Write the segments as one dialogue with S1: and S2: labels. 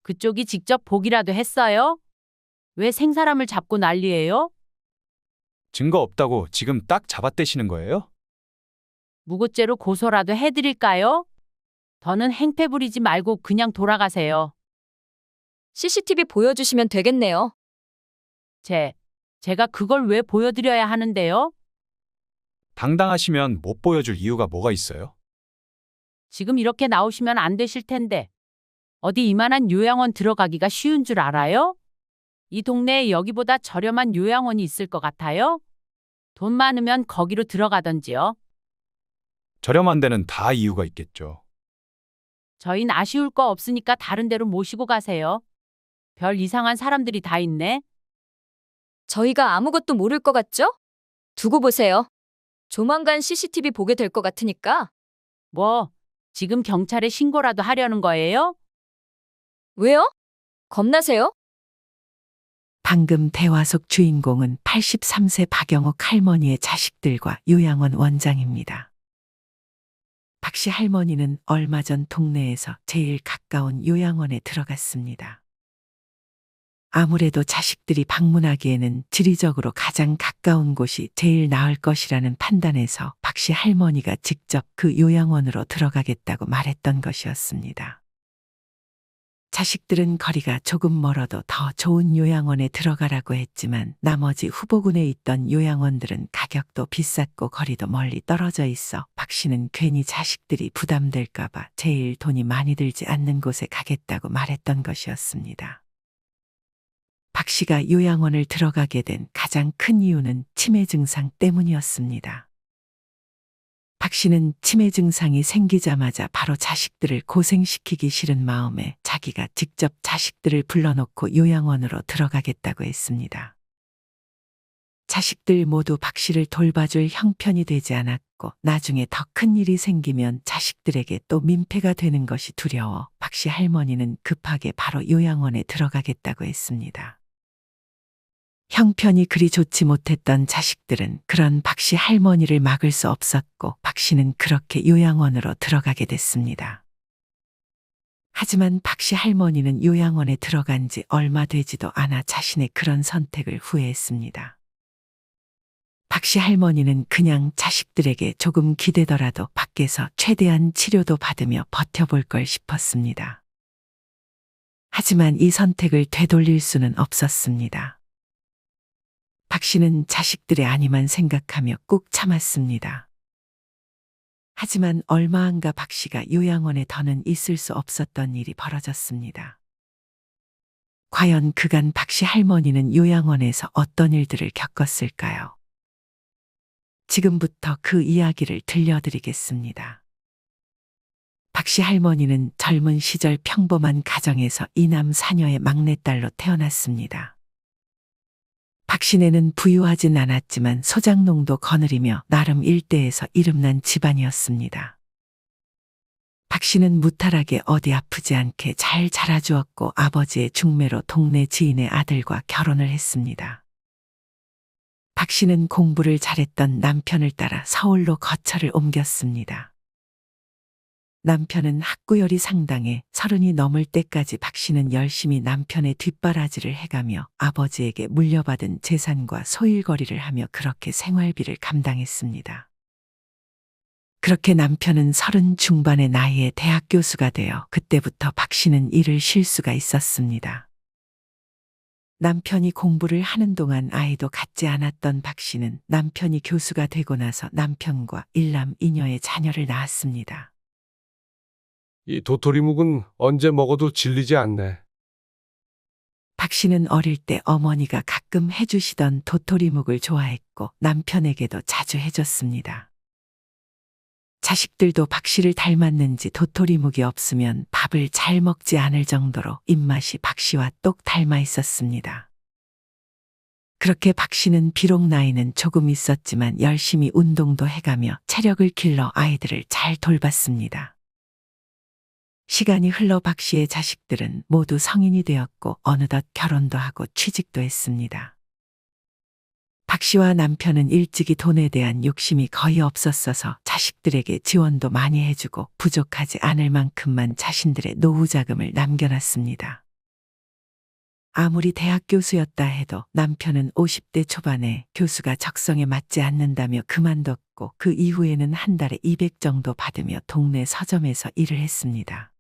S1: 그쪽이 직접 보기라도 했어요? 왜 생사람을 잡고 난리예요?
S2: 증거 없다고 지금 딱 잡아떼시는 거예요?
S1: 무고죄로 고소라도 해드릴까요? 더는 행패 부리지 말고 그냥 돌아가세요.
S3: CCTV 보여주시면 되겠네요.
S1: 제가 그걸 왜 보여드려야 하는데요?
S2: 당당하시면 못 보여줄 이유가 뭐가 있어요?
S1: 지금 이렇게 나오시면 안 되실 텐데. 어디 이만한 요양원 들어가기가 쉬운 줄 알아요? 이 동네에 여기보다 저렴한 요양원이 있을 것 같아요? 돈 많으면 거기로 들어가던지요.
S2: 저렴한 데는 다 이유가 있겠죠.
S1: 저흰 아쉬울 거 없으니까 다른 데로 모시고 가세요. 별 이상한 사람들이 다 있네.
S3: 저희가 아무것도 모를 것 같죠? 두고 보세요. 조만간 CCTV 보게 될 것 같으니까.
S1: 뭐, 지금 경찰에 신고라도 하려는 거예요?
S3: 왜요? 겁나세요?
S4: 방금 대화 속 주인공은 83세 박영옥 할머니의 자식들과 요양원 원장입니다. 박씨 할머니는 얼마 전 동네에서 제일 가까운 요양원에 들어갔습니다. 아무래도 자식들이 방문하기에는 지리적으로 가장 가까운 곳이 제일 나을 것이라는 판단에서 박씨 할머니가 직접 그 요양원으로 들어가겠다고 말했던 것이었습니다. 자식들은 거리가 조금 멀어도 더 좋은 요양원에 들어가라고 했지만 나머지 후보군에 있던 요양원들은 가격도 비쌌고 거리도 멀리 떨어져 있어 박 씨는 괜히 자식들이 부담될까봐 제일 돈이 많이 들지 않는 곳에 가겠다고 말했던 것이었습니다. 박 씨가 요양원을 들어가게 된 가장 큰 이유는 치매 증상 때문이었습니다. 박 씨는 치매 증상이 생기자마자 바로 자식들을 고생시키기 싫은 마음에 자기가 직접 자식들을 불러놓고 요양원으로 들어가겠다고 했습니다. 자식들 모두 박 씨를 돌봐줄 형편이 되지 않았고 나중에 더 큰 일이 생기면 자식들에게 또 민폐가 되는 것이 두려워 박 씨 할머니는 급하게 바로 요양원에 들어가겠다고 했습니다. 형편이 그리 좋지 못했던 자식들은 그런 박 씨 할머니를 막을 수 없었고 박 씨는 그렇게 요양원으로 들어가게 됐습니다. 하지만 박 씨 할머니는 요양원에 들어간 지 얼마 되지도 않아 자신의 그런 선택을 후회했습니다. 박 씨 할머니는 그냥 자식들에게 조금 기대더라도 밖에서 최대한 치료도 받으며 버텨볼 걸 싶었습니다. 하지만 이 선택을 되돌릴 수는 없었습니다. 박 씨는 자식들의 안위만 생각하며 꾹 참았습니다. 하지만 얼마 안가 박 씨가 요양원에 더는 있을 수 없었던 일이 벌어졌습니다. 과연 그간 박 씨 할머니는 요양원에서 어떤 일들을 겪었을까요? 지금부터 그 이야기를 들려드리겠습니다. 박 씨 할머니는 젊은 시절 평범한 가정에서 이남 사녀의 막내딸로 태어났습니다. 박 씨네는 부유하진 않았지만 소장농도 거느리며 나름 일대에서 이름난 집안이었습니다. 박 씨는 무탈하게 어디 아프지 않게 잘 자라주었고 아버지의 중매로 동네 지인의 아들과 결혼을 했습니다. 박 씨는 공부를 잘했던 남편을 따라 서울로 거처를 옮겼습니다. 남편은 학구열이 상당해 30이 넘을 때까지 박 씨는 열심히 남편의 뒷바라지를 해가며 아버지에게 물려받은 재산과 소일거리를 하며 그렇게 생활비를 감당했습니다. 그렇게 남편은 30 중반의 나이에 대학 교수가 되어 그때부터 박 씨는 일을 쉴 수가 있었습니다. 남편이 공부를 하는 동안 아이도 갖지 않았던 박 씨는 남편이 교수가 되고 나서 남편과 일남 이녀의 자녀를 낳았습니다.
S5: 이 도토리묵은 언제 먹어도 질리지 않네.
S4: 박 씨는 어릴 때 어머니가 가끔 해주시던 도토리묵을 좋아했고 남편에게도 자주 해줬습니다. 자식들도 박 씨를 닮았는지 도토리묵이 없으면 밥을 잘 먹지 않을 정도로 입맛이 박 씨와 똑 닮아 있었습니다. 그렇게 박 씨는 비록 나이는 조금 있었지만 열심히 운동도 해가며 체력을 길러 아이들을 잘 돌봤습니다. 시간이 흘러 박 씨의 자식들은 모두 성인이 되었고 어느덧 결혼도 하고 취직도 했습니다. 박 씨와 남편은 일찍이 돈에 대한 욕심이 거의 없었어서 자식들에게 지원도 많이 해주고 부족하지 않을 만큼만 자신들의 노후 자금을 남겨놨습니다. 아무리 대학 교수였다 해도 남편은 50대 초반에 교수가 적성에 맞지 않는다며 그만뒀고 그 이후에는 한 달에 200 정도 받으며 동네 서점에서 일을 했습니다.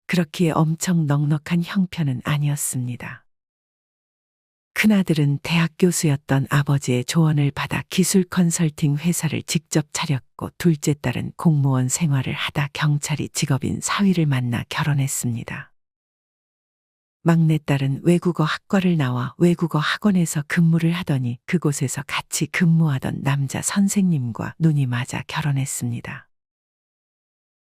S4: 그렇기에 엄청 넉넉한 형편은 아니었습니다. 큰아들은 대학 교수였던 아버지의 조언을 받아 기술 컨설팅 회사를 직접 차렸고 둘째 딸은 공무원 생활을 하다 경찰이 직업인 사위를 만나 결혼했습니다. 막내딸은 외국어 학과를 나와 외국어 학원에서 근무를 하더니 그곳에서 같이 근무하던 남자 선생님과 눈이 맞아 결혼했습니다.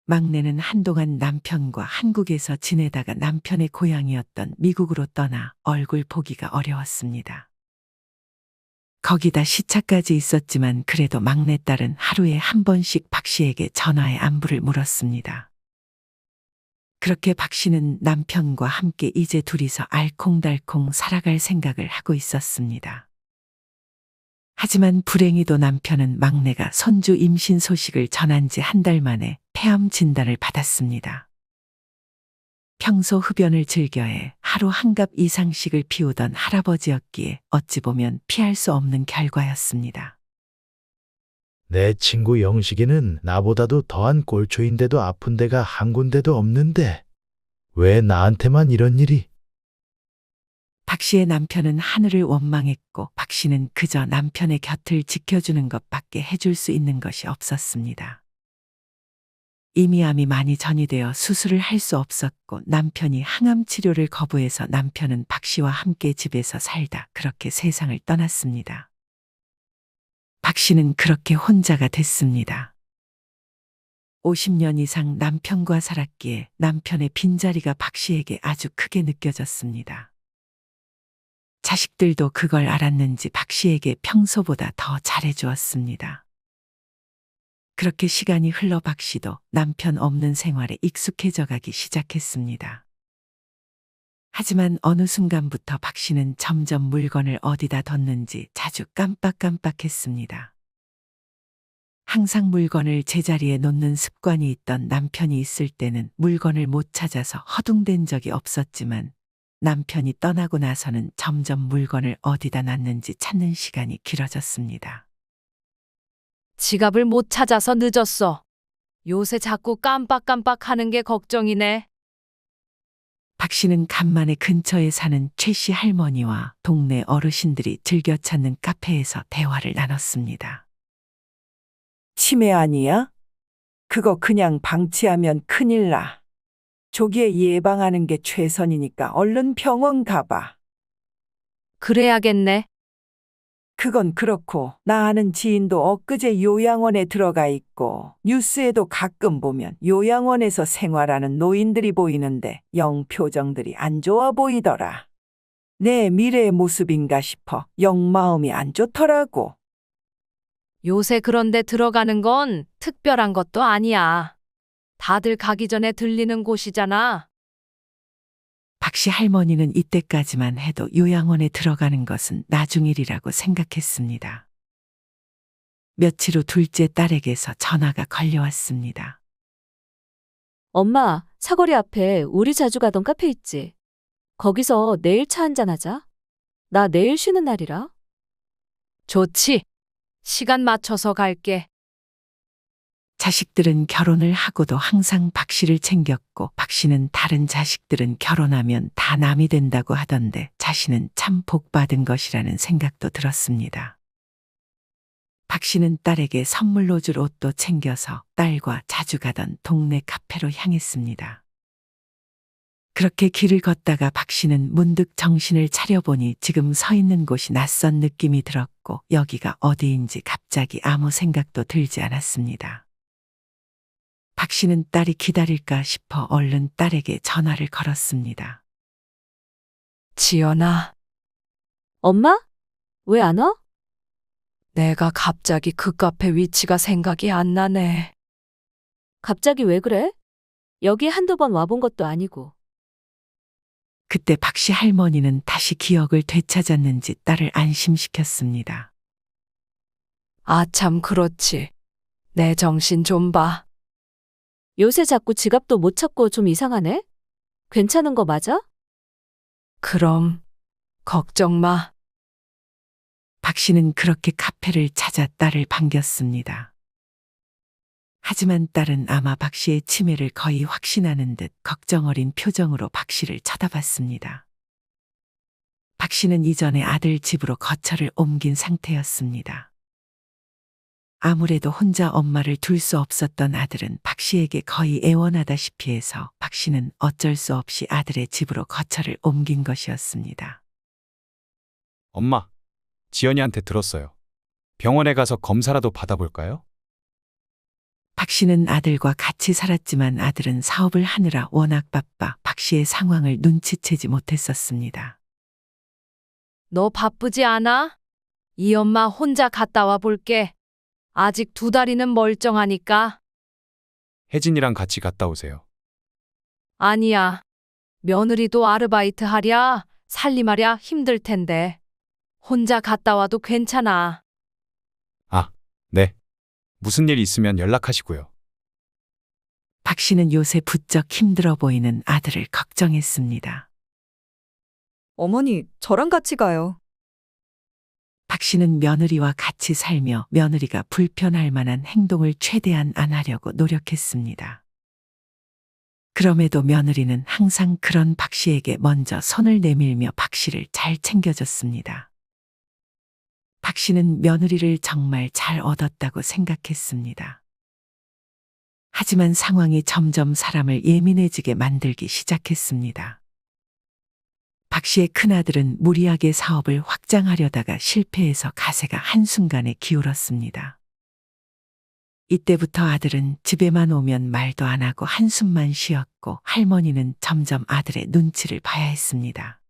S4: 막내는 한동안 남편과 한국에서 지내다가 남편의 고향이었던 미국으로 떠나 얼굴 보기가 어려웠습니다. 거기다 시차까지 있었지만 그래도 막내딸은 하루에 한 번씩 박 씨에게 전화해 안부를 물었습니다. 그렇게 박 씨는 남편과 함께 이제 둘이서 알콩달콩 살아갈 생각을 하고 있었습니다. 하지만 불행히도 남편은 막내가 손주 임신 소식을 전한 지 한 달 만에 폐암 진단을 받았습니다. 평소 흡연을 즐겨해 하루 한 갑 이상씩을 피우던 할아버지였기에 어찌 보면 피할 수 없는 결과였습니다.
S6: 내 친구 영식이는 나보다도 더한 꼴초인데도 아픈 데가 한 군데도 없는데 왜 나한테만 이런 일이?
S4: 박 씨의 남편은 하늘을 원망했고 박 씨는 그저 남편의 곁을 지켜주는 것밖에 해줄 수 있는 것이 없었습니다. 이미 암이 많이 전이되어 수술을 할 수 없었고 남편이 항암 치료를 거부해서 남편은 박 씨와 함께 집에서 살다 그렇게 세상을 떠났습니다. 박 씨는 그렇게 혼자가 됐습니다. 50년 이상 남편과 살았기에 남편의 빈자리가 박 씨에게 아주 크게 느껴졌습니다. 자식들도 그걸 알았는지 박 씨에게 평소보다 더 잘해주었습니다. 그렇게 시간이 흘러 박 씨도 남편 없는 생활에 익숙해져 가기 시작했습니다. 하지만 어느 순간부터 박 씨는 점점 물건을 어디다 뒀는지 자주 깜빡깜빡했습니다. 항상 물건을 제자리에 놓는 습관이 있던 남편이 있을 때는 물건을 못 찾아서 허둥댄 적이 없었지만 남편이 떠나고 나서는 점점 물건을 어디다 놨는지 찾는 시간이 길어졌습니다.
S7: 지갑을 못 찾아서 늦었어. 요새 자꾸 깜빡깜빡 하는 게 걱정이네.
S4: 박 씨는 간만에 근처에 사는 최 씨 할머니와 동네 어르신들이 즐겨 찾는 카페에서 대화를 나눴습니다.
S8: 치매 아니야? 그거 그냥 방치하면 큰일 나. 조기에 예방하는 게 최선이니까 얼른 병원 가봐.
S7: 그래야겠네.
S8: 그건 그렇고 나 아는 지인도 엊그제 요양원에 들어가 있고 뉴스에도 가끔 보면 요양원에서 생활하는 노인들이 보이는데 영 표정들이 안 좋아 보이더라. 내 미래의 모습인가 싶어 영 마음이 안 좋더라고.
S7: 요새 그런데 들어가는 건 특별한 것도 아니야. 다들 가기 전에 들리는 곳이잖아.
S4: 박 씨 할머니는 이때까지만 해도 요양원에 들어가는 것은 나중 일이라고 생각했습니다. 며칠 후 둘째 딸에게서 전화가 걸려왔습니다.
S3: 엄마, 사거리 앞에 우리 자주 가던 카페 있지? 거기서 내일 차 한잔하자. 나 내일 쉬는 날이라.
S7: 좋지. 시간 맞춰서 갈게.
S4: 자식들은 결혼을 하고도 항상 박 씨를 챙겼고 박 씨는 다른 자식들은 결혼하면 다 남이 된다고 하던데 자신은 참 복받은 것이라는 생각도 들었습니다. 박 씨는 딸에게 선물로 줄 옷도 챙겨서 딸과 자주 가던 동네 카페로 향했습니다. 그렇게 길을 걷다가 박 씨는 문득 정신을 차려보니 지금 서 있는 곳이 낯선 느낌이 들었고 여기가 어디인지 갑자기 아무 생각도 들지 않았습니다. 박 씨는 딸이 기다릴까 싶어 얼른 딸에게 전화를 걸었습니다.
S7: 지연아,
S3: 엄마? 왜 안 와?
S7: 내가 갑자기 그 카페 위치가 생각이 안 나네.
S3: 갑자기 왜 그래? 여기 한두 번 와본 것도 아니고.
S4: 그때 박 씨 할머니는 다시 기억을 되찾았는지 딸을 안심시켰습니다.
S7: 아, 참 그렇지. 내 정신 좀 봐.
S3: 요새 자꾸 지갑도 못 찾고 좀 이상하네? 괜찮은 거 맞아?
S7: 그럼 걱정 마.
S4: 박 씨는 그렇게 카페를 찾아 딸을 반겼습니다. 하지만 딸은 아마 박 씨의 치매를 거의 확신하는 듯 걱정 어린 표정으로 박 씨를 쳐다봤습니다. 박 씨는 이전에 아들 집으로 거처를 옮긴 상태였습니다. 아무래도 혼자 엄마를 둘 수 없었던 아들은 박 씨에게 거의 애원하다시피 해서 박 씨는 어쩔 수 없이 아들의 집으로 거처를 옮긴 것이었습니다.
S2: 엄마, 지연이한테 들었어요. 병원에 가서 검사라도 받아볼까요?
S4: 박 씨는 아들과 같이 살았지만 아들은 사업을 하느라 워낙 바빠 박 씨의 상황을 눈치채지 못했었습니다.
S7: 너 바쁘지 않아? 이 엄마 혼자 갔다 와 볼게. 아직 2다리는 멀쩡하니까.
S2: 혜진이랑 같이 갔다 오세요.
S7: 아니야. 며느리도 아르바이트 하랴, 살림하랴 힘들 텐데. 혼자 갔다 와도 괜찮아.
S2: 아, 네. 무슨 일 있으면 연락하시고요.
S4: 박 씨는 요새 부쩍 힘들어 보이는 아들을 걱정했습니다.
S9: 어머니, 저랑 같이 가요.
S4: 박 씨는 며느리와 같이 살며 며느리가 불편할 만한 행동을 최대한 안 하려고 노력했습니다. 그럼에도 며느리는 항상 그런 박 씨에게 먼저 손을 내밀며 박 씨를 잘 챙겨줬습니다. 박 씨는 며느리를 정말 잘 얻었다고 생각했습니다. 하지만 상황이 점점 사람을 예민해지게 만들기 시작했습니다. 박 씨의 큰아들은 무리하게 사업을 확장하려다가 실패해서 가세가 한순간에 기울었습니다. 이때부터 아들은 집에만 오면 말도 안 하고 한숨만 쉬었고 할머니는 점점 아들의 눈치를 봐야 했습니다.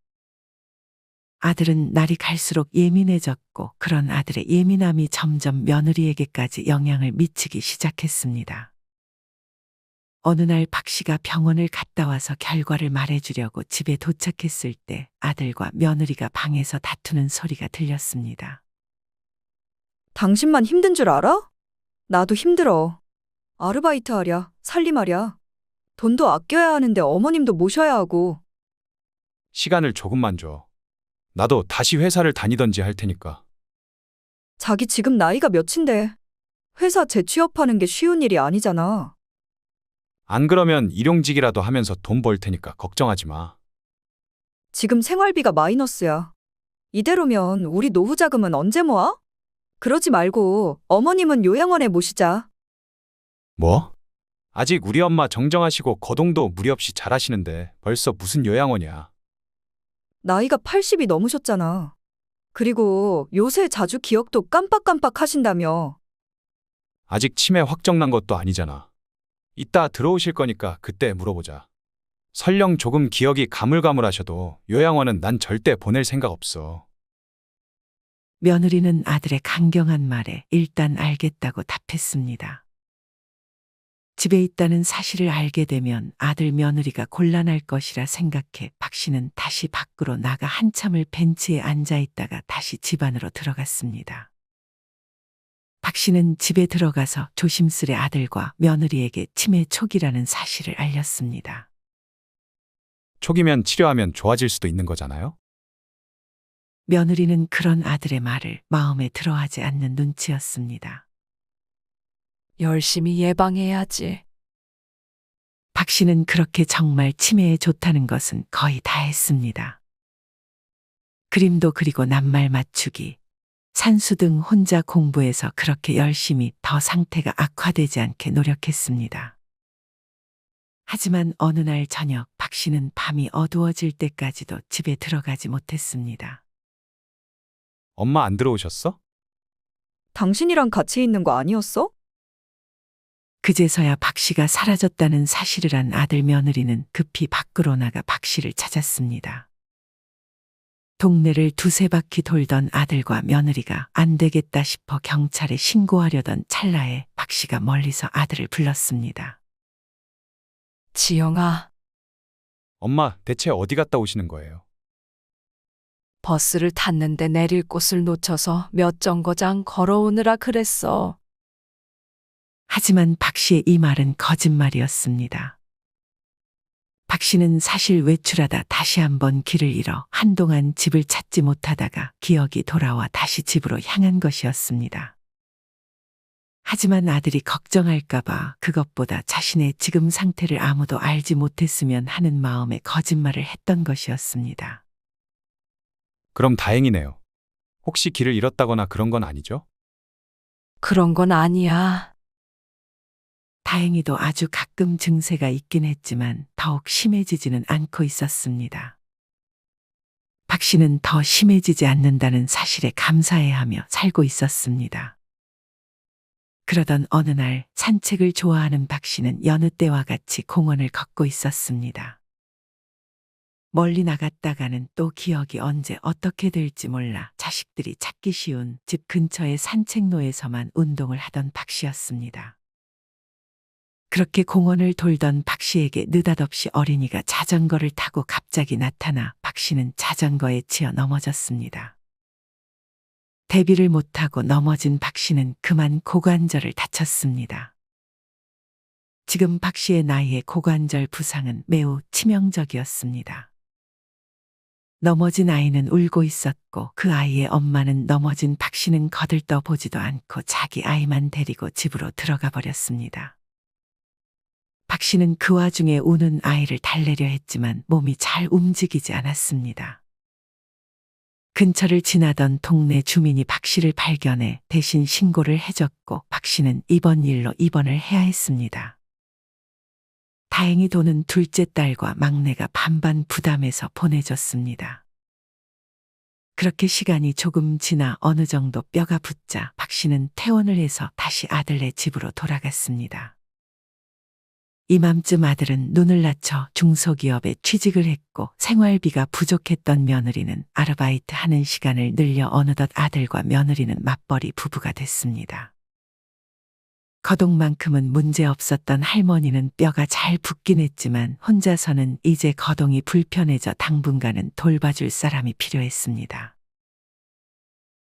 S4: 아들은 날이 갈수록 예민해졌고 그런 아들의 예민함이 점점 며느리에게까지 영향을 미치기 시작했습니다. 어느 날 박 씨가 병원을 갔다 와서 결과를 말해주려고 집에 도착했을 때 아들과 며느리가 방에서 다투는 소리가 들렸습니다.
S9: 당신만 힘든 줄 알아? 나도 힘들어. 아르바이트 하랴, 살림하랴. 돈도 아껴야 하는데 어머님도 모셔야 하고.
S2: 시간을 조금만 줘. 나도 다시 회사를 다니던지 할 테니까.
S9: 자기 지금 나이가 몇인데. 회사 재취업하는 게 쉬운 일이 아니잖아.
S2: 안 그러면 일용직이라도 하면서 돈 벌 테니까 걱정하지 마.
S9: 지금 생활비가 마이너스야. 이대로면 우리 노후 자금은 언제 모아? 그러지 말고 어머님은 요양원에 모시자.
S2: 뭐? 아직 우리 엄마 정정하시고 거동도 무리 없이 잘하시는데 벌써 무슨 요양원이야.
S9: 나이가 80이 넘으셨잖아. 그리고 요새 자주 기억도 깜빡깜빡 하신다며.
S2: 아직 치매 확정난 것도 아니잖아. 이따 들어오실 거니까 그때 물어보자. 설령 조금 기억이 가물가물하셔도 요양원은 난 절대 보낼 생각 없어.
S4: 며느리는 아들의 강경한 말에 일단 알겠다고 답했습니다. 집에 있다는 사실을 알게 되면 아들 며느리가 곤란할 것이라 생각해 박 씨는 다시 밖으로 나가 한참을 벤치에 앉아 있다가 다시 집 안으로 들어갔습니다. 박 씨는 집에 들어가서 조심스레 아들과 며느리에게 치매 초기라는 사실을 알렸습니다.
S2: 초기면 치료하면 좋아질 수도 있는 거잖아요?
S4: 며느리는 그런 아들의 말을 마음에 들어하지 않는 눈치였습니다.
S7: 열심히 예방해야지.
S4: 박 씨는 그렇게 정말 치매에 좋다는 것은 거의 다 했습니다. 그림도 그리고 낱말 맞추기, 산수 등 혼자 공부해서 그렇게 열심히 더 상태가 악화되지 않게 노력했습니다. 하지만 어느 날 저녁 박 씨는 밤이 어두워질 때까지도 집에 들어가지 못했습니다.
S2: 엄마 안 들어오셨어?
S9: 당신이랑 같이 있는 거 아니었어?
S4: 그제서야 박 씨가 사라졌다는 사실을 안 아들 며느리는 급히 밖으로 나가 박 씨를 찾았습니다. 동네를 두세 바퀴 돌던 아들과 며느리가 안 되겠다 싶어 경찰에 신고하려던 찰나에 박 씨가 멀리서 아들을 불렀습니다.
S7: 지영아,
S2: 엄마 대체 어디 갔다 오시는 거예요?
S7: 버스를 탔는데 내릴 곳을 놓쳐서 몇 정거장 걸어오느라 그랬어.
S4: 하지만 박 씨의 이 말은 거짓말이었습니다. 박 씨는 사실 외출하다 다시 한번 길을 잃어 한동안 집을 찾지 못하다가 기억이 돌아와 다시 집으로 향한 것이었습니다. 하지만 아들이 걱정할까봐 그것보다 자신의 지금 상태를 아무도 알지 못했으면 하는 마음에 거짓말을 했던 것이었습니다.
S2: 그럼 다행이네요. 혹시 길을 잃었다거나 그런 건 아니죠?
S7: 그런 건 아니야.
S4: 다행히도 아주 가끔 증세가 있긴 했지만 더욱 심해지지는 않고 있었습니다. 박 씨는 더 심해지지 않는다는 사실에 감사해하며 살고 있었습니다. 그러던 어느 날 산책을 좋아하는 박 씨는 여느 때와 같이 공원을 걷고 있었습니다. 멀리 나갔다가는 또 기억이 언제 어떻게 될지 몰라 자식들이 찾기 쉬운 집 근처의 산책로에서만 운동을 하던 박 씨였습니다. 그렇게 공원을 돌던 박 씨에게 느닷없이 어린이가 자전거를 타고 갑자기 나타나 박 씨는 자전거에 치여 넘어졌습니다. 대비를 못하고 넘어진 박 씨는 그만 고관절을 다쳤습니다. 지금 박 씨의 나이에 고관절 부상은 매우 치명적이었습니다. 넘어진 아이는 울고 있었고 그 아이의 엄마는 넘어진 박 씨는 거들떠 보지도 않고 자기 아이만 데리고 집으로 들어가 버렸습니다. 박 씨는 그 와중에 우는 아이를 달래려 했지만 몸이 잘 움직이지 않았습니다. 근처를 지나던 동네 주민이 박 씨를 발견해 대신 신고를 해줬고 박 씨는 이번 일로 입원을 해야 했습니다. 다행히 돈은 둘째 딸과 막내가 반반 부담해서 보내줬습니다. 그렇게 시간이 조금 지나 어느 정도 뼈가 붙자 박 씨는 퇴원을 해서 다시 아들네 집으로 돌아갔습니다. 이맘쯤 아들은 눈을 낮춰 중소기업에 취직을 했고 생활비가 부족했던 며느리는 아르바이트 하는 시간을 늘려 어느덧 아들과 며느리는 맞벌이 부부가 됐습니다. 거동만큼은 문제 없었던 할머니는 뼈가 잘 붙긴 했지만 혼자서는 이제 거동이 불편해져 당분간은 돌봐줄 사람이 필요했습니다.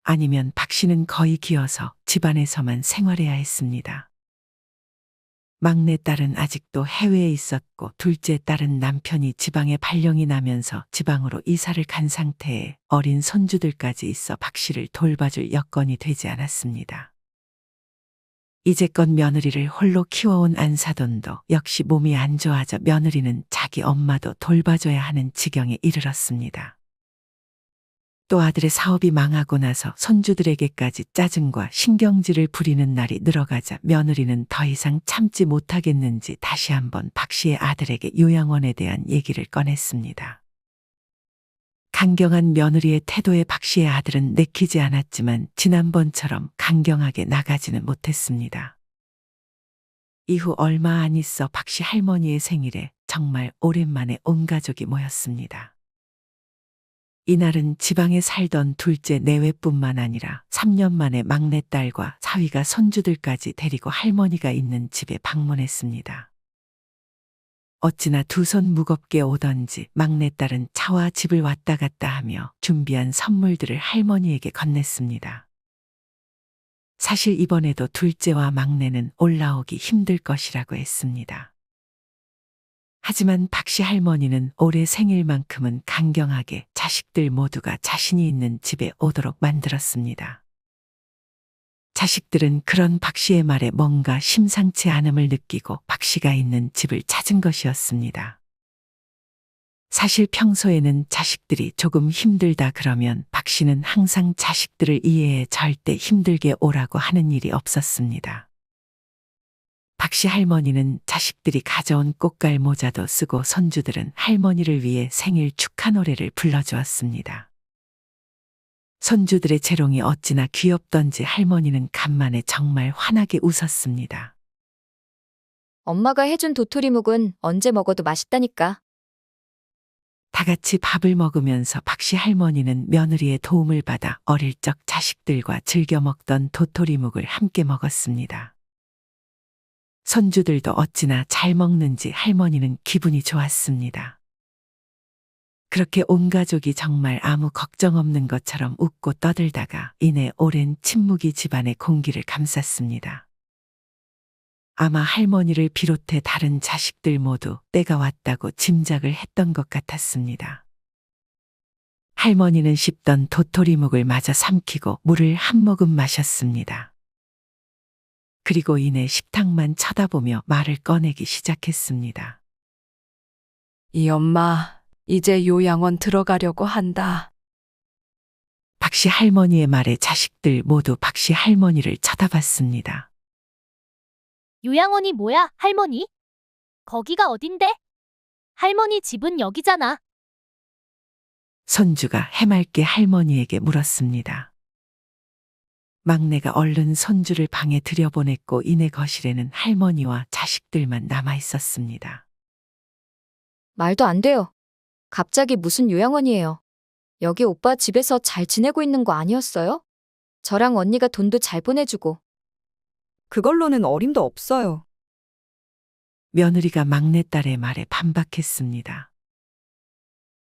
S4: 아니면 박 씨는 거의 기어서 집안에서만 생활해야 했습니다. 막내 딸은 아직도 해외에 있었고 둘째 딸은 남편이 지방에 발령이 나면서 지방으로 이사를 간 상태에 어린 손주들까지 있어 박 씨를 돌봐줄 여건이 되지 않았습니다. 이제껏 며느리를 홀로 키워온 안사돈도 역시 몸이 안 좋아져 며느리는 자기 엄마도 돌봐줘야 하는 지경에 이르렀습니다. 또 아들의 사업이 망하고 나서 손주들에게까지 짜증과 신경질을 부리는 날이 늘어가자 며느리는 더 이상 참지 못하겠는지 다시 한번 박 씨의 아들에게 요양원에 대한 얘기를 꺼냈습니다. 강경한 며느리의 태도에 박 씨의 아들은 내키지 않았지만 지난번처럼 강경하게 나가지는 못했습니다. 이후 얼마 안 있어 박 씨 할머니의 생일에 정말 오랜만에 온 가족이 모였습니다. 이날은 지방에 살던 둘째 내외뿐만 아니라 3년 만에 막내딸과 사위가 손주들까지 데리고 할머니가 있는 집에 방문했습니다. 어찌나 두 손 무겁게 오던지 막내딸은 차와 집을 왔다 갔다 하며 준비한 선물들을 할머니에게 건넸습니다. 사실 이번에도 둘째와 막내는 올라오기 힘들 것이라고 했습니다. 하지만 박 씨 할머니는 올해 생일만큼은 강경하게 자식들 모두가 자신이 있는 집에 오도록 만들었습니다. 자식들은 그런 박 씨의 말에 뭔가 심상치 않음을 느끼고 박 씨가 있는 집을 찾은 것이었습니다. 사실 평소에는 자식들이 조금 힘들다 그러면 박 씨는 항상 자식들을 이해해 절대 힘들게 오라고 하는 일이 없었습니다. 박 씨 할머니는 자식들이 가져온 꽃갈 모자도 쓰고 손주들은 할머니를 위해 생일 축하 노래를 불러주었습니다. 손주들의 재롱이 어찌나 귀엽던지 할머니는 간만에 정말 환하게 웃었습니다.
S10: 엄마가 해준 도토리묵은 언제 먹어도 맛있다니까.
S4: 다 같이 밥을 먹으면서 박 씨 할머니는 며느리의 도움을 받아 어릴 적 자식들과 즐겨 먹던 도토리묵을 함께 먹었습니다. 손주들도 어찌나 잘 먹는지 할머니는 기분이 좋았습니다. 그렇게 온 가족이 정말 아무 걱정 없는 것처럼 웃고 떠들다가 이내 오랜 침묵이 집안의 공기를 감쌌습니다. 아마 할머니를 비롯해 다른 자식들 모두 때가 왔다고 짐작을 했던 것 같았습니다. 할머니는 씹던 도토리묵을 마저 삼키고 물을 한 모금 마셨습니다. 그리고 이내 식탁만 쳐다보며 말을 꺼내기 시작했습니다.
S7: 이 엄마, 이제 요양원 들어가려고 한다.
S4: 박씨 할머니의 말에 자식들 모두 박씨 할머니를 쳐다봤습니다.
S11: 요양원이 뭐야, 할머니? 거기가 어딘데? 할머니 집은 여기잖아.
S4: 손주가 해맑게 할머니에게 물었습니다. 막내가 얼른 손주를 방에 들여보냈고 이내 거실에는 할머니와 자식들만 남아 있었습니다.
S10: 말도 안 돼요. 갑자기 무슨 요양원이에요. 여기 오빠 집에서 잘 지내고 있는 거 아니었어요? 저랑 언니가 돈도 잘 보내주고.
S9: 그걸로는 어림도 없어요.
S4: 며느리가 막내딸의 말에 반박했습니다.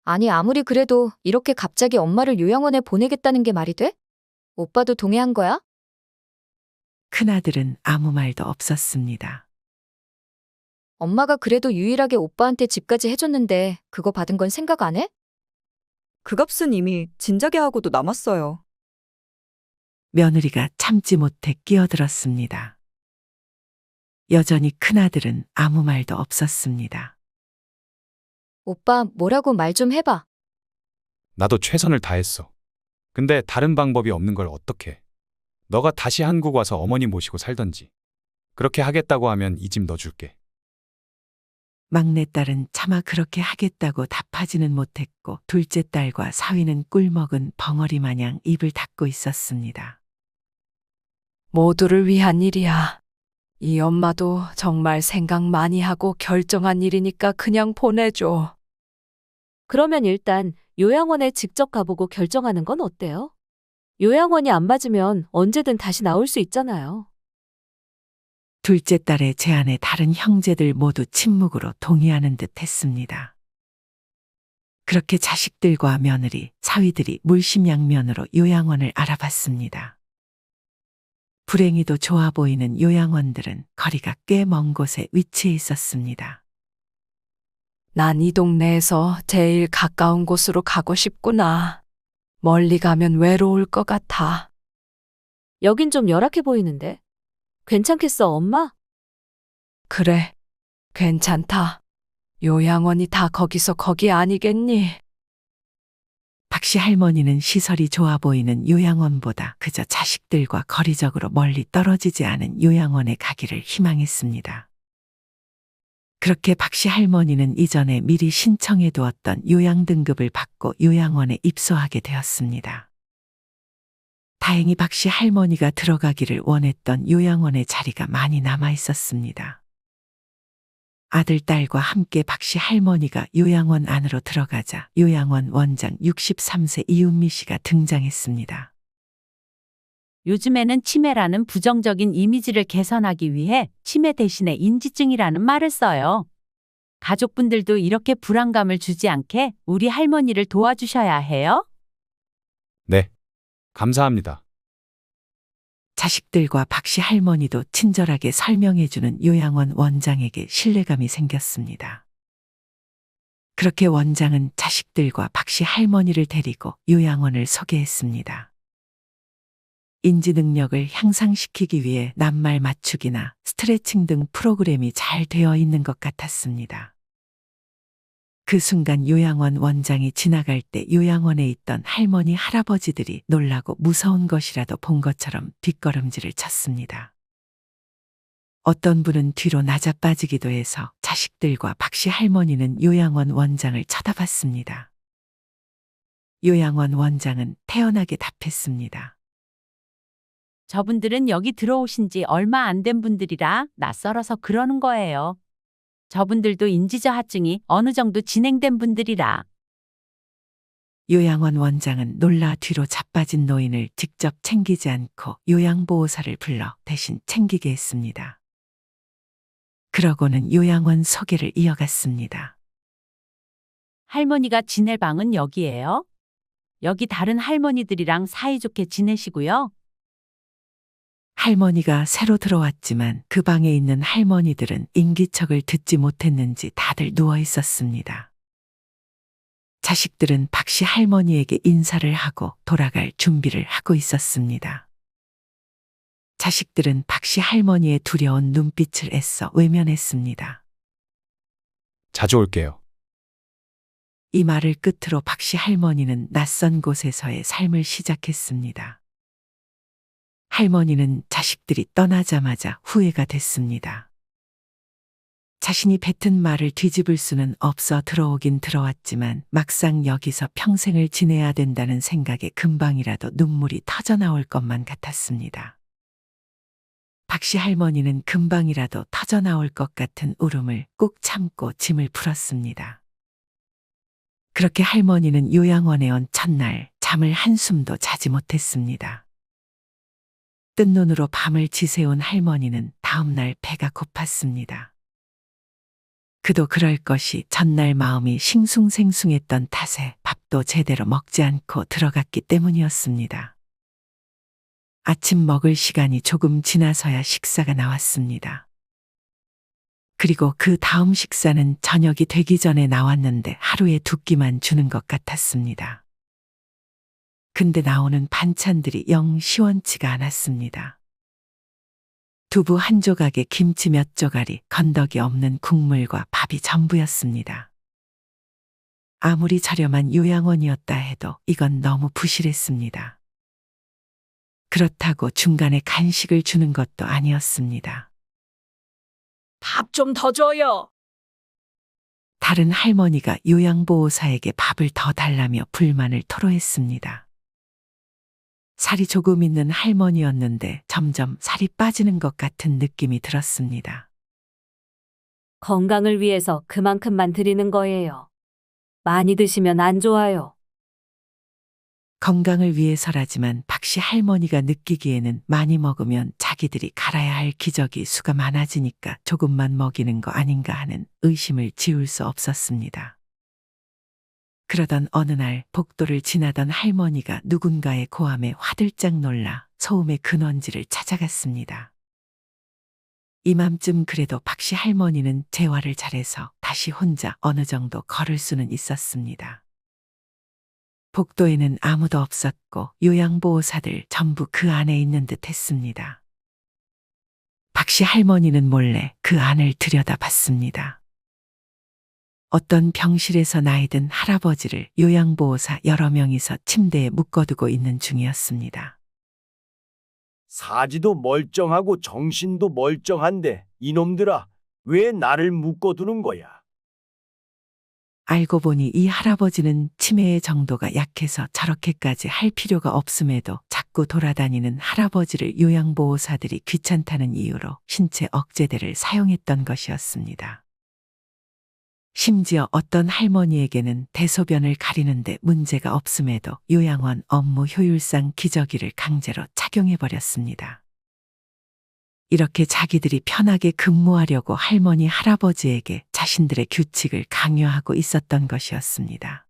S10: 아니 아무리 그래도 이렇게 갑자기 엄마를 요양원에 보내겠다는 게 말이 돼? 오빠도 동의한 거야?
S4: 큰아들은 아무 말도 없었습니다.
S10: 엄마가 그래도 유일하게 오빠한테 집까지 해줬는데 그거 받은 건 생각 안 해?
S9: 그 값은 이미 진작에 하고도 남았어요.
S4: 며느리가 참지 못해 끼어들었습니다. 여전히 큰아들은 아무 말도 없었습니다.
S10: 오빠 뭐라고 말 좀 해봐.
S2: 나도 최선을 다했어. 근데 다른 방법이 없는 걸 어떡해. 너가 다시 한국 와서 어머니 모시고 살던지. 그렇게 하겠다고 하면 이 집 넣어줄게.
S4: 막내딸은 차마 그렇게 하겠다고 답하지는 못했고 둘째 딸과 사위는 꿀먹은 벙어리 마냥 입을 닫고 있었습니다.
S7: 모두를 위한 일이야. 이 엄마도 정말 생각 많이 하고 결정한 일이니까 그냥 보내줘.
S3: 그러면 일단 요양원에 직접 가보고 결정하는 건 어때요? 요양원이 안 맞으면 언제든 다시 나올 수 있잖아요.
S4: 둘째 딸의 제안에 다른 형제들 모두 침묵으로 동의하는 듯 했습니다. 그렇게 자식들과 며느리, 사위들이 물심양면으로 요양원을 알아봤습니다. 불행히도 좋아 보이는 요양원들은 거리가 꽤 먼 곳에 위치해 있었습니다.
S7: 난 이 동네에서 제일 가까운 곳으로 가고 싶구나. 멀리 가면 외로울 것 같아.
S3: 여긴 좀 열악해 보이는데. 괜찮겠어, 엄마?
S7: 그래, 괜찮다. 요양원이 다 거기서 거기 아니겠니?
S4: 박씨 할머니는 시설이 좋아 보이는 요양원보다 그저 자식들과 거리적으로 멀리 떨어지지 않은 요양원에 가기를 희망했습니다. 그렇게 박씨 할머니는 이전에 미리 신청해 두었던 요양 등급을 받고 요양원에 입소하게 되었습니다. 다행히 박씨 할머니가 들어가기를 원했던 요양원의 자리가 많이 남아 있었습니다. 아들, 딸과 함께 박씨 할머니가 요양원 안으로 들어가자 요양원 원장 63세 이은미 씨가 등장했습니다.
S1: 요즘에는 치매라는 부정적인 이미지를 개선하기 위해 치매 대신에 인지증이라는 말을 써요. 가족분들도 이렇게 불안감을 주지 않게 우리 할머니를 도와주셔야 해요.
S2: 네. 감사합니다.
S4: 자식들과 박씨 할머니도 친절하게 설명해주는 요양원 원장에게 신뢰감이 생겼습니다. 그렇게 원장은 자식들과 박씨 할머니를 데리고 요양원을 소개했습니다. 인지 능력을 향상시키기 위해 낱말 맞추기나 스트레칭 등 프로그램이 잘 되어 있는 것 같았습니다. 그 순간 요양원 원장이 지나갈 때 요양원에 있던 할머니, 할아버지들이 놀라고 무서운 것이라도 본 것처럼 뒷걸음질을 쳤습니다. 어떤 분은 뒤로 낮아빠지기도 해서 자식들과 박씨 할머니는 요양원 원장을 쳐다봤습니다. 요양원 원장은 태연하게 답했습니다.
S1: 저분들은 여기 들어오신 지 얼마 안 된 분들이라 낯설어서 그러는 거예요. 저분들도 인지저하증이 어느 정도 진행된 분들이라.
S4: 요양원 원장은 놀라 뒤로 자빠진 노인을 직접 챙기지 않고 요양보호사를 불러 대신 챙기게 했습니다. 그러고는 요양원 소개를 이어갔습니다.
S1: 할머니가 지낼 방은 여기예요. 여기 다른 할머니들이랑 사이좋게 지내시고요.
S4: 할머니가 새로 들어왔지만 그 방에 있는 할머니들은 인기척을 듣지 못했는지 다들 누워 있었습니다. 자식들은 박씨 할머니에게 인사를 하고 돌아갈 준비를 하고 있었습니다. 자식들은 박씨 할머니의 두려운 눈빛을 애써 외면했습니다.
S2: 자주 올게요.
S4: 이 말을 끝으로 박씨 할머니는 낯선 곳에서의 삶을 시작했습니다. 할머니는 자식들이 떠나자마자 후회가 됐습니다. 자신이 뱉은 말을 뒤집을 수는 없어 들어오긴 들어왔지만 막상 여기서 평생을 지내야 된다는 생각에 금방이라도 눈물이 터져나올 것만 같았습니다. 박씨 할머니는 금방이라도 터져나올 것 같은 울음을 꾹 참고 짐을 풀었습니다. 그렇게 할머니는 요양원에 온 첫날 잠을 한숨도 자지 못했습니다. 뜬 눈으로 밤을 지새운 할머니는 다음날 배가 고팠습니다. 그도 그럴 것이 전날 마음이 싱숭생숭했던 탓에 밥도 제대로 먹지 않고 들어갔기 때문이었습니다. 아침 먹을 시간이 조금 지나서야 식사가 나왔습니다. 그리고 그 다음 식사는 저녁이 되기 전에 나왔는데 하루에 2끼만 주는 것 같았습니다. 근데 나오는 반찬들이 영 시원치가 않았습니다. 두부 한 조각에 김치 몇 조각이 건더기 없는 국물과 밥이 전부였습니다. 아무리 저렴한 요양원이었다 해도 이건 너무 부실했습니다. 그렇다고 중간에 간식을 주는 것도 아니었습니다.
S3: 밥 좀 더 줘요.
S4: 다른 할머니가 요양보호사에게 밥을 더 달라며 불만을 토로했습니다. 살이 조금 있는 할머니였는데 점점 살이 빠지는 것 같은 느낌이 들었습니다.
S3: 건강을 위해서 그만큼만 드리는 거예요. 많이 드시면 안 좋아요.
S4: 건강을 위해서라지만 박씨 할머니가 느끼기에는 많이 먹으면 자기들이 갈아야 할 기저귀 수가 많아지니까 조금만 먹이는 거 아닌가 하는 의심을 지울 수 없었습니다. 그러던 어느 날 복도를 지나던 할머니가 누군가의 고함에 화들짝 놀라 소음의 근원지를 찾아갔습니다. 이맘쯤 그래도 박씨 할머니는 재활을 잘해서 다시 혼자 어느 정도 걸을 수는 있었습니다. 복도에는 아무도 없었고 요양보호사들 전부 그 안에 있는 듯 했습니다. 박씨 할머니는 몰래 그 안을 들여다봤습니다. 어떤 병실에서 나이 든 할아버지를 요양보호사 여러 명이서 침대에 묶어두고 있는 중이었습니다.
S12: 사지도 멀쩡하고 정신도 멀쩡한데 이놈들아, 왜 나를 묶어두는 거야?
S4: 알고 보니 이 할아버지는 치매의 정도가 약해서 저렇게까지 할 필요가 없음에도 자꾸 돌아다니는 할아버지를 요양보호사들이 귀찮다는 이유로 신체 억제대를 사용했던 것이었습니다. 심지어 어떤 할머니에게는 대소변을 가리는데 문제가 없음에도 요양원 업무 효율상 기저귀를 강제로 착용해버렸습니다. 이렇게 자기들이 편하게 근무하려고 할머니, 할아버지에게 자신들의 규칙을 강요하고 있었던 것이었습니다.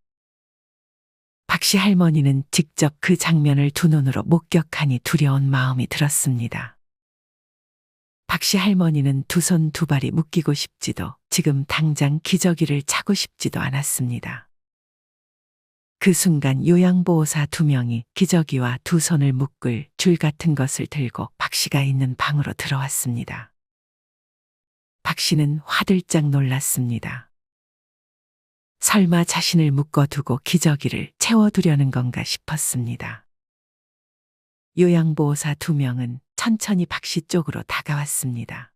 S4: 박씨 할머니는 직접 그 장면을 두 눈으로 목격하니 두려운 마음이 들었습니다. 박씨 할머니는 두 손 두 발이 묶이고 싶지도 지금 당장 기저귀를 차고 싶지도 않았습니다. 그 순간 요양보호사 2명이 기저귀와 두 손을 묶을 줄 같은 것을 들고 박씨가 있는 방으로 들어왔습니다. 박씨는 화들짝 놀랐습니다. 설마 자신을 묶어두고 기저귀를 채워두려는 건가 싶었습니다. 요양보호사 2명은 천천히 박씨 쪽으로 다가왔습니다.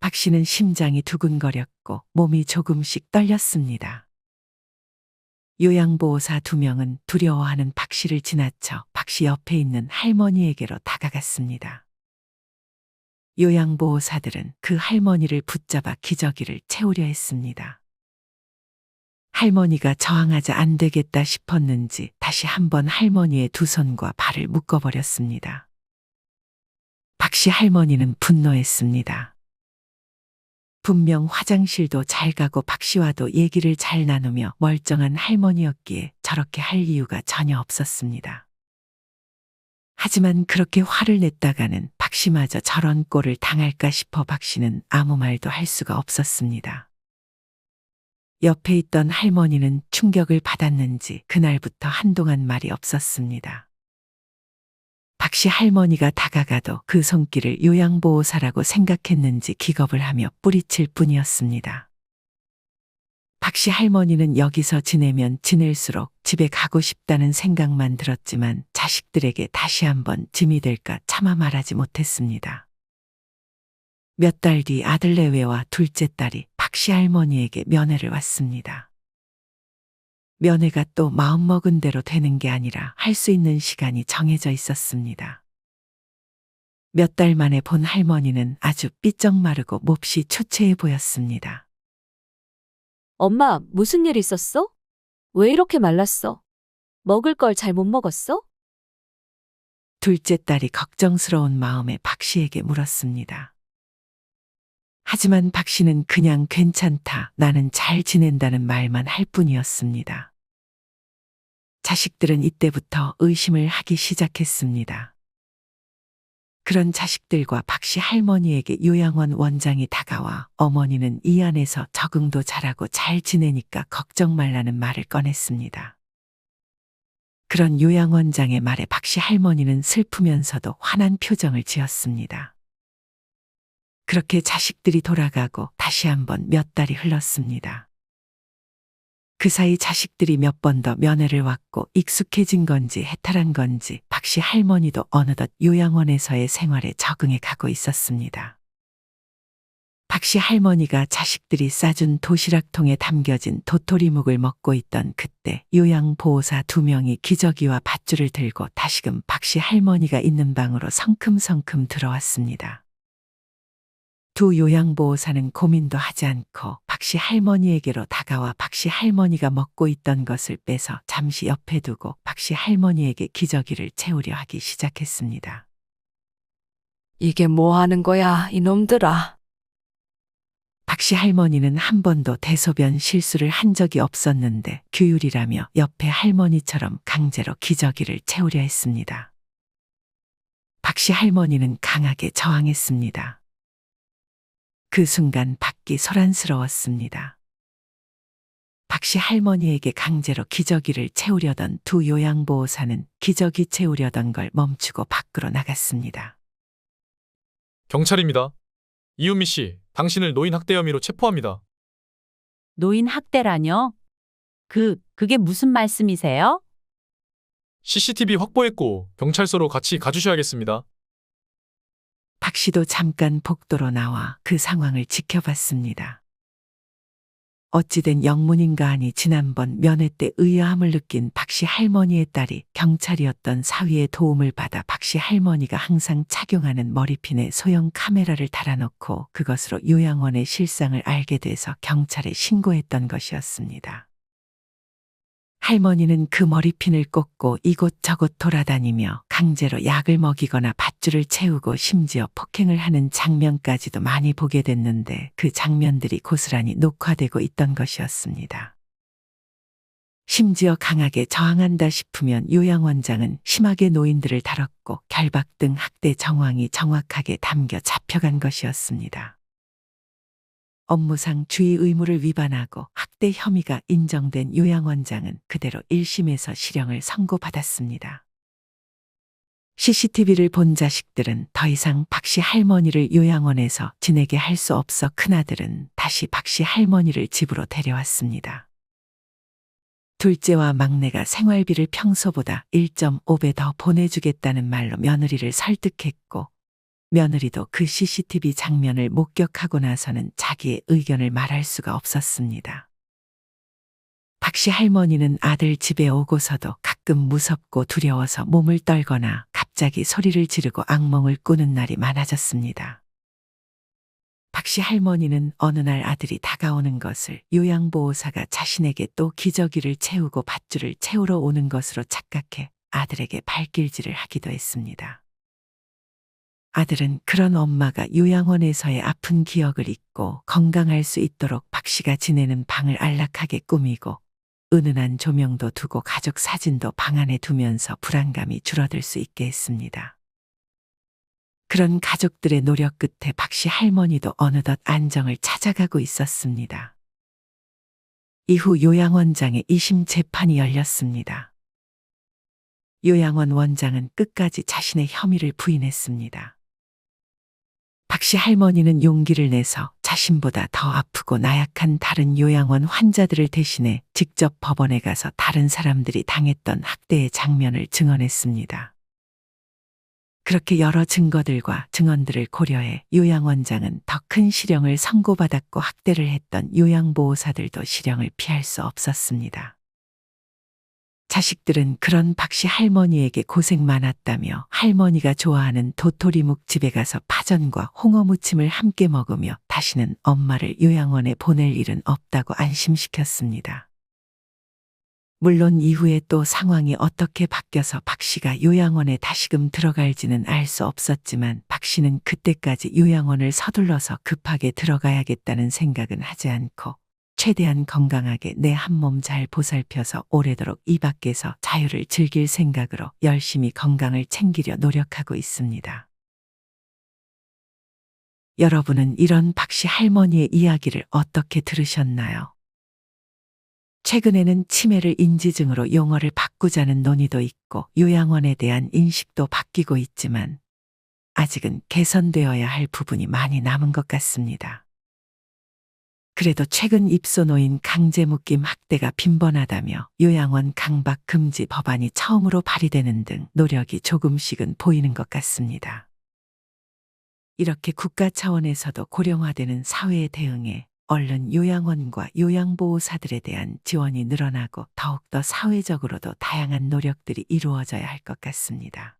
S4: 박씨는 심장이 두근거렸고 몸이 조금씩 떨렸습니다. 요양보호사 2명은 두려워하는 박씨를 지나쳐 박씨 옆에 있는 할머니에게로 다가갔습니다. 요양보호사들은 그 할머니를 붙잡아 기저귀를 채우려 했습니다. 할머니가 저항하자 안 되겠다 싶었는지 다시 한번 할머니의 두 손과 발을 묶어버렸습니다. 박씨 할머니는 분노했습니다. 분명 화장실도 잘 가고 박씨와도 얘기를 잘 나누며 멀쩡한 할머니였기에 저렇게 할 이유가 전혀 없었습니다. 하지만 그렇게 화를 냈다가는 박씨마저 저런 꼴을 당할까 싶어 박씨는 아무 말도 할 수가 없었습니다. 옆에 있던 할머니는 충격을 받았는지 그날부터 한동안 말이 없었습니다. 박씨 할머니가 다가가도 그 손길을 요양보호사라고 생각했는지 기겁을 하며 뿌리칠 뿐이었습니다. 박씨 할머니는 여기서 지내면 지낼수록 집에 가고 싶다는 생각만 들었지만 자식들에게 다시 한번 짐이 될까 차마 말하지 못했습니다. 몇 달 뒤 아들 내외와 둘째 딸이 박씨 할머니에게 면회를 왔습니다. 면회가 또 마음먹은 대로 되는 게 아니라 할 수 있는 시간이 정해져 있었습니다. 몇 달 만에 본 할머니는 아주 삐쩍 마르고 몹시 초췌해 보였습니다.
S3: 엄마, 무슨 일 있었어? 왜 이렇게 말랐어? 먹을 걸 잘 못 먹었어?
S4: 둘째 딸이 걱정스러운 마음에 박씨에게 물었습니다. 하지만 박씨는 그냥 괜찮다, 나는 잘 지낸다는 말만 할 뿐이었습니다. 자식들은 이때부터 의심을 하기 시작했습니다. 그런 자식들과 박씨 할머니에게 요양원 원장이 다가와 어머니는 이 안에서 적응도 잘하고 잘 지내니까 걱정 말라는 말을 꺼냈습니다. 그런 요양원장의 말에 박씨 할머니는 슬프면서도 화난 표정을 지었습니다. 그렇게 자식들이 돌아가고 다시 한번 몇 달이 흘렀습니다. 그 사이 자식들이 몇 번 더 면회를 왔고 익숙해진 건지 해탈한 건지 박씨 할머니도 어느덧 요양원에서의 생활에 적응해 가고 있었습니다. 박씨 할머니가 자식들이 싸준 도시락통에 담겨진 도토리묵을 먹고 있던 그때 요양보호사 2명이 기저귀와 밧줄을 들고 다시금 박씨 할머니가 있는 방으로 성큼성큼 들어왔습니다. 두 요양보호사는 고민도 하지 않고 박씨 할머니에게로 다가와 박씨 할머니가 먹고 있던 것을 빼서 잠시 옆에 두고 박씨 할머니에게 기저귀를 채우려 하기 시작했습니다.
S7: 이게 뭐 하는 거야, 이놈들아.
S4: 박씨 할머니는 한 번도 대소변 실수를 한 적이 없었는데 규율이라며 옆에 할머니처럼 강제로 기저귀를 채우려 했습니다. 박씨 할머니는 강하게 저항했습니다. 그 순간 밖이 소란스러웠습니다. 박씨 할머니에게 강제로 기저귀를 채우려던 두 요양보호사는 기저귀 채우려던 걸 멈추고 밖으로 나갔습니다.
S13: 경찰입니다. 이은미 씨, 당신을 노인 학대 혐의로 체포합니다.
S1: 노인 학대라뇨? 그게 무슨 말씀이세요?
S13: CCTV 확보했고 경찰서로 같이 가주셔야겠습니다.
S4: 박 씨도 잠깐 복도로 나와 그 상황을 지켜봤습니다. 어찌된 영문인가 하니 지난번 면회 때 의아함을 느낀 박 씨 할머니의 딸이 경찰이었던 사위의 도움을 받아 박 씨 할머니가 항상 착용하는 머리핀에 소형 카메라를 달아놓고 그것으로 요양원의 실상을 알게 돼서 경찰에 신고했던 것이었습니다. 할머니는 그 머리핀을 꽂고 이곳저곳 돌아다니며 강제로 약을 먹이거나 밧줄을 채우고 심지어 폭행을 하는 장면까지도 많이 보게 됐는데 그 장면들이 고스란히 녹화되고 있던 것이었습니다. 심지어 강하게 저항한다 싶으면 요양원장은 심하게 노인들을 다뤘고 결박 등 학대 정황이 정확하게 담겨 잡혀간 것이었습니다. 업무상 주의 의무를 위반하고 학대 혐의가 인정된 요양원장은 그대로 1심에서 실형을 선고받았습니다. CCTV를 본 자식들은 더 이상 박 씨 할머니를 요양원에서 지내게 할 수 없어 큰아들은 다시 박 씨 할머니를 집으로 데려왔습니다. 둘째와 막내가 생활비를 평소보다 1.5배 더 보내주겠다는 말로 며느리를 설득했고 며느리도 그 CCTV 장면을 목격하고 나서는 자기의 의견을 말할 수가 없었습니다. 박 씨 할머니는 아들 집에 오고서도 가끔 무섭고 두려워서 몸을 떨거나 갑자기 소리를 지르고 악몽을 꾸는 날이 많아졌습니다. 박 씨 할머니는 어느 날 아들이 다가오는 것을 요양보호사가 자신에게 또 기저귀를 채우고 밧줄을 채우러 오는 것으로 착각해 아들에게 발길질을 하기도 했습니다. 아들은 그런 엄마가 요양원에서의 아픈 기억을 잊고 건강할 수 있도록 박 씨가 지내는 방을 안락하게 꾸미고 은은한 조명도 두고 가족 사진도 방 안에 두면서 불안감이 줄어들 수 있게 했습니다. 그런 가족들의 노력 끝에 박씨 할머니도 어느덧 안정을 찾아가고 있었습니다. 이후 요양원장의 2심 재판이 열렸습니다. 요양원 원장은 끝까지 자신의 혐의를 부인했습니다. 박씨 할머니는 용기를 내서 자신보다 더 아프고 나약한 다른 요양원 환자들을 대신해 직접 법원에 가서 다른 사람들이 당했던 학대의 장면을 증언했습니다. 그렇게 여러 증거들과 증언들을 고려해 요양원장은 더 큰 실형을 선고받았고 학대를 했던 요양보호사들도 실형을 피할 수 없었습니다. 자식들은 그런 박씨 할머니에게 고생 많았다며 할머니가 좋아하는 도토리묵 집에 가서 파전과 홍어 무침을 함께 먹으며 다시는 엄마를 요양원에 보낼 일은 없다고 안심시켰습니다. 물론 이후에 또 상황이 어떻게 바뀌어서 박씨가 요양원에 다시금 들어갈지는 알 수 없었지만 박씨는 그때까지 요양원을 서둘러서 급하게 들어가야겠다는 생각은 하지 않고 최대한 건강하게 내 한 몸 잘 보살펴서 오래도록 이 밖에서 자유를 즐길 생각으로 열심히 건강을 챙기려 노력하고 있습니다. 여러분은 이런 박씨 할머니의 이야기를 어떻게 들으셨나요? 최근에는 치매를 인지증으로 용어를 바꾸자는 논의도 있고 요양원에 대한 인식도 바뀌고 있지만 아직은 개선되어야 할 부분이 많이 남은 것 같습니다. 그래도 최근 입소노인 강제묶임 학대가 빈번하다며 요양원 강박 금지 법안이 처음으로 발의되는 등 노력이 조금씩은 보이는 것 같습니다. 이렇게 국가 차원에서도 고령화되는 사회에 대응해 얼른 요양원과 요양보호사들에 대한 지원이 늘어나고 더욱더 사회적으로도 다양한 노력들이 이루어져야 할 것 같습니다.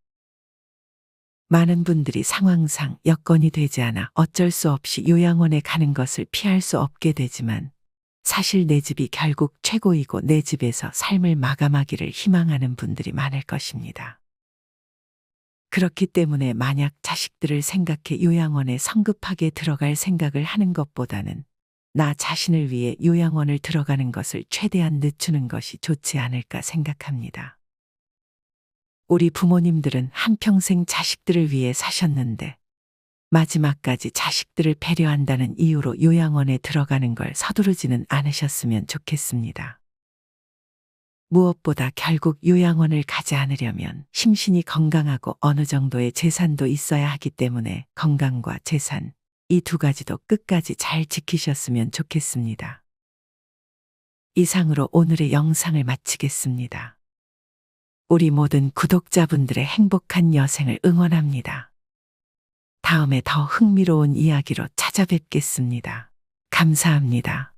S4: 많은 분들이 상황상 여건이 되지 않아 어쩔 수 없이 요양원에 가는 것을 피할 수 없게 되지만 사실 내 집이 결국 최고이고 내 집에서 삶을 마감하기를 희망하는 분들이 많을 것입니다. 그렇기 때문에 만약 자식들을 생각해 요양원에 성급하게 들어갈 생각을 하는 것보다는 나 자신을 위해 요양원을 들어가는 것을 최대한 늦추는 것이 좋지 않을까 생각합니다. 우리 부모님들은 한평생 자식들을 위해 사셨는데 마지막까지 자식들을 배려한다는 이유로 요양원에 들어가는 걸 서두르지는 않으셨으면 좋겠습니다. 무엇보다 결국 요양원을 가지 않으려면 심신이 건강하고 어느 정도의 재산도 있어야 하기 때문에 건강과 재산, 이 두 가지도 끝까지 잘 지키셨으면 좋겠습니다. 이상으로 오늘의 영상을 마치겠습니다. 우리 모든 구독자분들의 행복한 여생을 응원합니다. 다음에 더 흥미로운 이야기로 찾아뵙겠습니다. 감사합니다.